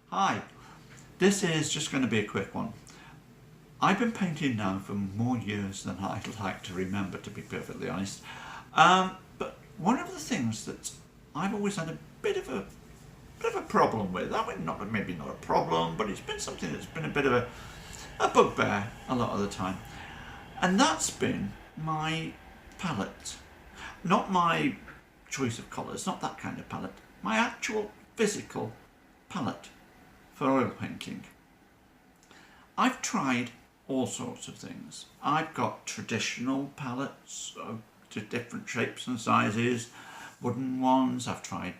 Hi, this is just going to be a quick one. I've been painting now for more years than I'd like to remember, to be perfectly honest. But one of the things that I've always had a bit of a problem with, maybe not a problem, but it's been something that's been a bit of a bugbear a lot of the time, and that's been my palette. Not my choice of colours, not that kind of palette, my actual physical palette for oil painting. I've tried all sorts of things. I've got traditional palettes to different shapes and sizes, wooden ones, I've tried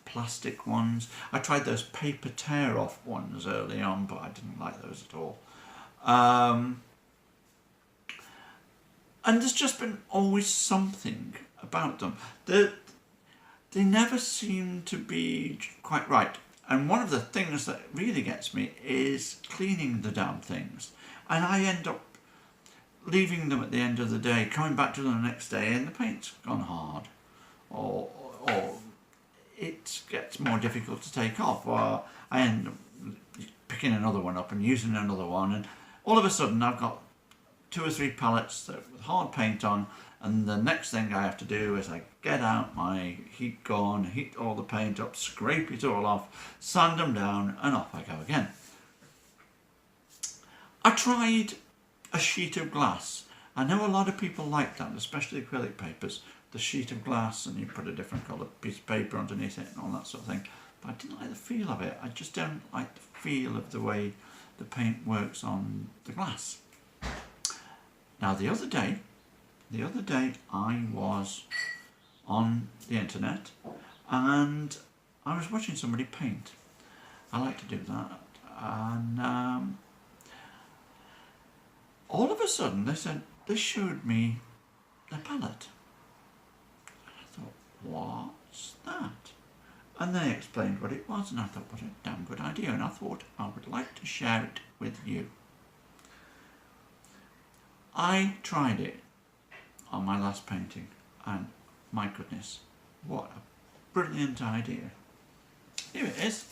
plastic ones. I tried those paper tear off ones early on, but I didn't like those at all. And there's just been always something about them. They never seem to be quite right. And one of the things that really gets me is cleaning the damn things. And I end up leaving them at the end of the day, coming back to them the next day, and the paint's gone hard. Or it gets more difficult to take off. Or I end up picking another one up and using another one. And all of a sudden I've got 2 or 3 palettes with hard paint on, and the next thing I have to do is I get out my heat gun, heat all the paint up, scrape it all off, sand them down, and off I go again. I tried a sheet of glass. I know a lot of people like that, especially acrylic papers, the sheet of glass, and you put a different coloured piece of paper underneath it and all that sort of thing. But I didn't like the feel of it. I just don't like the feel of the way the paint works on the glass. Now the other day I was on the internet and I was watching somebody paint. I like to do that, and all of a sudden they showed me the palette. I thought, what's that? And they explained what it was, and I thought, what a damn good idea, and I thought I would like to share it with you. I tried it on my last painting, and my goodness, what a brilliant idea. Here it is.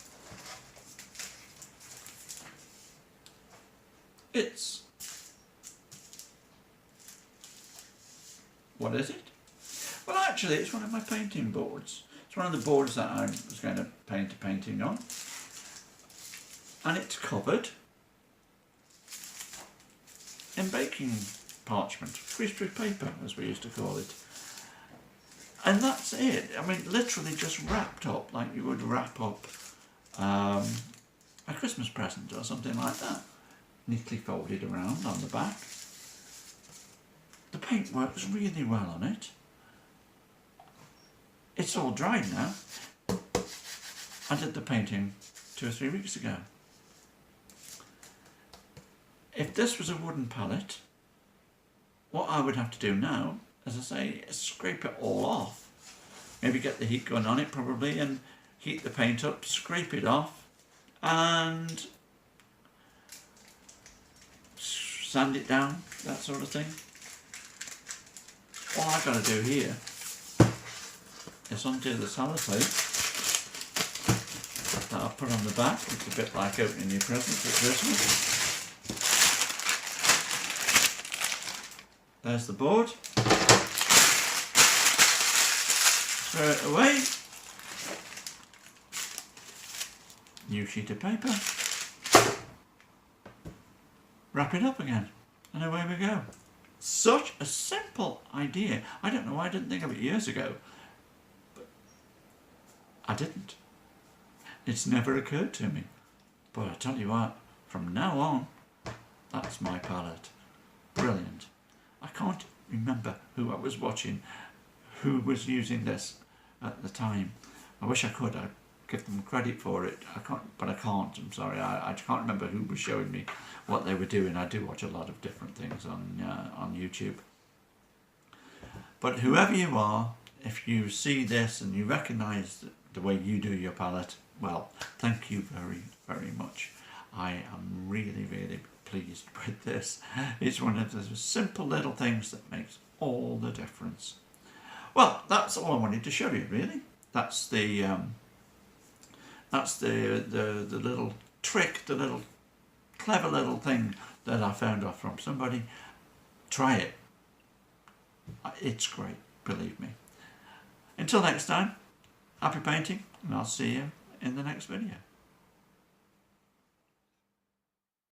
What is it? Well, actually it's one of my painting boards. It's one of the boards that I was going to paint a painting on, and it's covered in baking parchment, greaseproof paper as we used to call it. And that's it. I mean, literally just wrapped up like you would wrap up a Christmas present or something like that. Neatly folded around on the back. The paint works really well on it. It's all dried now. I did the painting 2 or 3 weeks ago. If this was a wooden palette, what I would have to do now, as I say, is scrape it all off. Maybe get the heat gun on it probably and heat the paint up, scrape it off, and sand it down, that sort of thing. All I've got to do here is undo the sellotape that I've put on the back. It's a bit like opening your presents at Christmas. There's the board. Throw it away. New sheet of paper. Wrap it up again. And away we go. Such a simple idea. I don't know why I didn't think of it years ago. But I didn't. It's never occurred to me. But I tell you what, from now on, that's my palette. Brilliant. I can't remember who I was watching, who was using this at the time. I wish I could. I'd give them credit for it. I can't, but I can't. I'm sorry. I can't remember who was showing me what they were doing. I do watch a lot of different things on YouTube. But whoever you are, if you see this and you recognise the way you do your palette, well, thank you very, very much. I am really, really pleased with this. It's one of those simple little things that makes all the difference. Well, that's all I wanted to show you, really. That's the That's the little trick, the little clever little thing that I found out from somebody. Try it. It's great, believe me. Until next time, happy painting, and I'll see you in the next video.